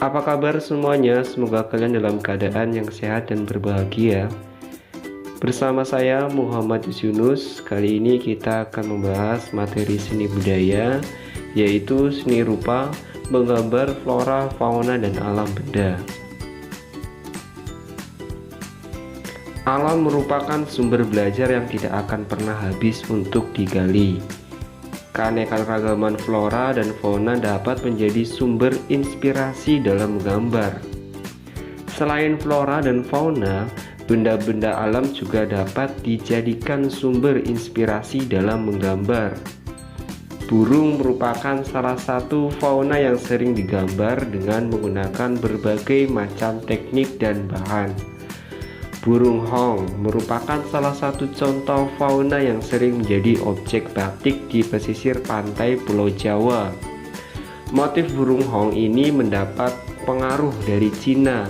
Apa kabar semuanya? Semoga kalian dalam keadaan yang sehat dan berbahagia. Bersama saya Muhammad Yunus. Kali ini kita akan membahas materi seni budaya, yaitu seni rupa, menggambar flora, fauna, dan alam benda. Alam merupakan sumber belajar yang tidak akan pernah habis untuk digali. Keanekaragaman flora dan fauna dapat menjadi sumber inspirasi dalam menggambar. Selain flora dan fauna, benda-benda alam juga dapat dijadikan sumber inspirasi dalam menggambar. Burung merupakan salah satu fauna yang sering digambar dengan menggunakan berbagai macam teknik dan bahan. Burung hong merupakan salah satu contoh fauna yang sering menjadi objek batik di pesisir pantai Pulau Jawa. Motif burung hong ini mendapat pengaruh dari Cina.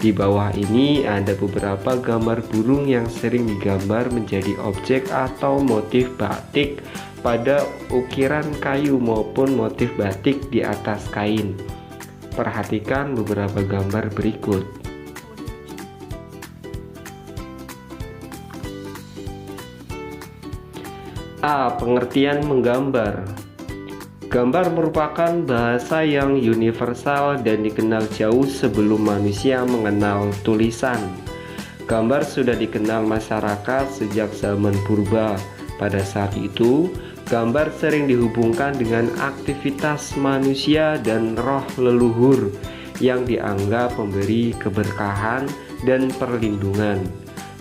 Di bawah ini ada beberapa gambar burung yang sering digambar menjadi objek atau motif batik pada ukiran kayu maupun motif batik di atas kain. Perhatikan beberapa gambar berikut. A. Pengertian menggambar. Gambar merupakan bahasa yang universal dan dikenal jauh sebelum manusia mengenal tulisan. Gambar sudah dikenal masyarakat sejak zaman purba. Pada saat itu, gambar sering dihubungkan dengan aktivitas manusia dan roh leluhur yang dianggap memberi keberkahan dan perlindungan.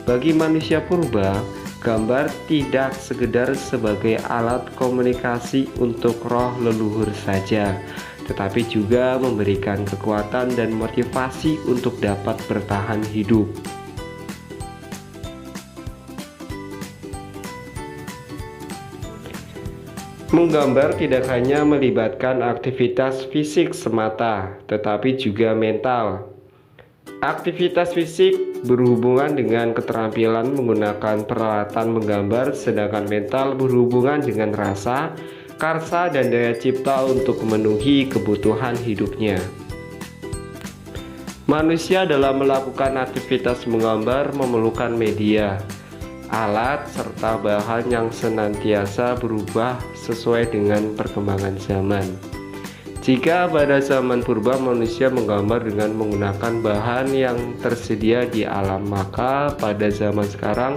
Bagi manusia purba, gambar tidak sekedar sebagai alat komunikasi untuk roh leluhur saja, tetapi juga memberikan kekuatan dan motivasi untuk dapat bertahan hidup. Menggambar tidak hanya melibatkan aktivitas fisik semata, tetapi juga mental. Aktivitas fisik berhubungan dengan keterampilan menggunakan peralatan menggambar, sedangkan mental berhubungan dengan rasa, karsa, dan daya cipta untuk memenuhi kebutuhan hidupnya. Manusia dalam melakukan aktivitas menggambar memerlukan media, alat, serta bahan yang senantiasa berubah sesuai dengan perkembangan zaman. Jika pada zaman purba manusia menggambar dengan menggunakan bahan yang tersedia di alam, maka pada zaman sekarang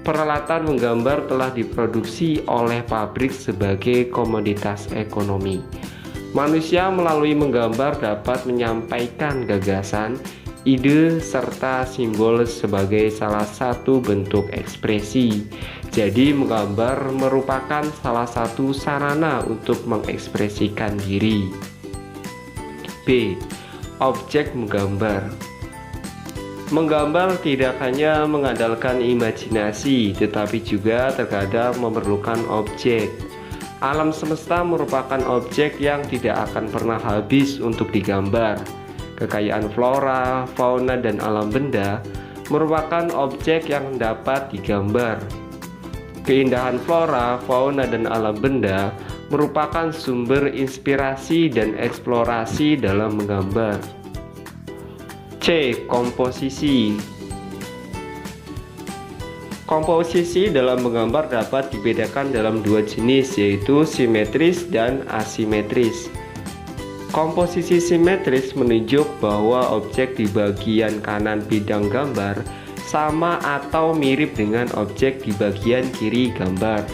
peralatan menggambar telah diproduksi oleh pabrik sebagai komoditas ekonomi. Manusia melalui menggambar dapat menyampaikan gagasan, ide, serta simbol sebagai salah satu bentuk ekspresi. Jadi menggambar merupakan salah satu sarana untuk mengekspresikan diri. B. Objek menggambar. Menggambar tidak hanya mengandalkan imajinasi, tetapi juga terkadang memerlukan objek. Alam semesta merupakan objek yang tidak akan pernah habis untuk digambar. Kekayaan flora, fauna, dan alam benda merupakan objek yang dapat digambar. Keindahan flora, fauna, dan alam benda merupakan sumber inspirasi dan eksplorasi dalam menggambar. C. Komposisi. Komposisi dalam menggambar dapat dibedakan dalam dua jenis, yaitu simetris dan asimetris. Komposisi simetris menunjuk bahwa objek di bagian kanan bidang gambar sama atau mirip dengan objek di bagian kiri gambar.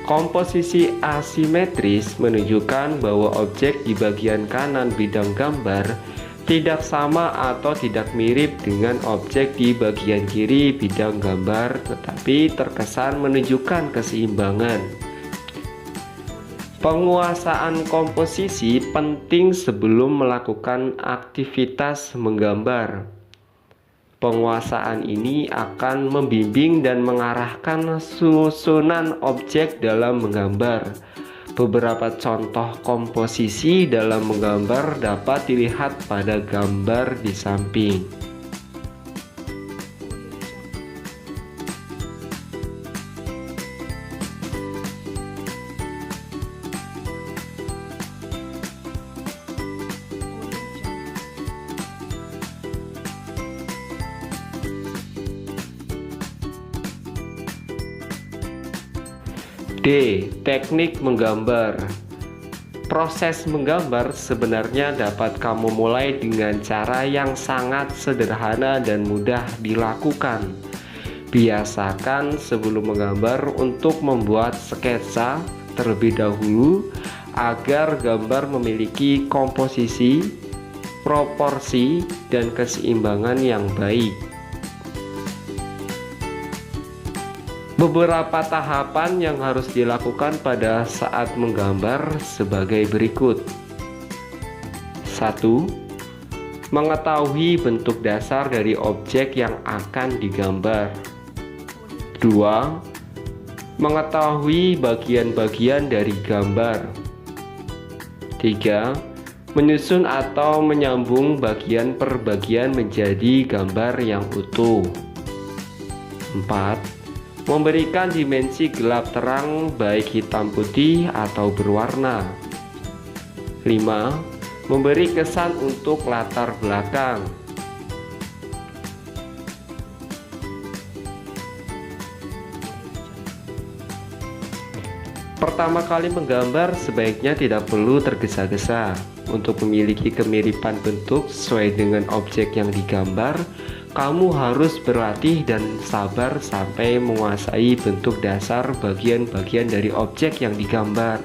Komposisi asimetris menunjukkan bahwa objek di bagian kanan bidang gambar tidak sama atau tidak mirip dengan objek di bagian kiri bidang gambar, tetapi terkesan menunjukkan keseimbangan. Penguasaan komposisi penting sebelum melakukan aktivitas menggambar. Penguasaan ini akan membimbing dan mengarahkan susunan objek dalam menggambar. Beberapa contoh komposisi dalam menggambar dapat dilihat pada gambar di samping. D. Teknik menggambar. Proses menggambar sebenarnya dapat kamu mulai dengan cara yang sangat sederhana dan mudah dilakukan. Biasakan sebelum menggambar untuk membuat sketsa terlebih dahulu agar gambar memiliki komposisi, proporsi, dan keseimbangan yang baik. Beberapa tahapan yang harus dilakukan pada saat menggambar sebagai berikut. 1. Mengetahui bentuk dasar dari objek yang akan digambar. 2. Mengetahui bagian-bagian dari gambar. 3. Menyusun atau menyambung bagian per bagian menjadi gambar yang utuh. 4. Memberikan dimensi gelap terang baik hitam putih atau berwarna. 5. Memberi kesan untuk latar belakang. Pertama kali menggambar sebaiknya tidak perlu tergesa-gesa. Untuk memiliki kemiripan bentuk sesuai dengan objek yang digambar, kamu harus berlatih dan sabar sampai menguasai bentuk dasar bagian-bagian dari objek yang digambar.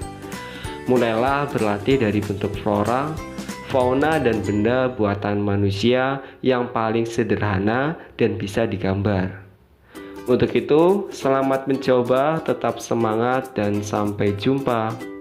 Mulailah berlatih dari bentuk flora, fauna, dan benda buatan manusia yang paling sederhana dan bisa digambar. Untuk itu, selamat mencoba, tetap semangat, dan sampai jumpa.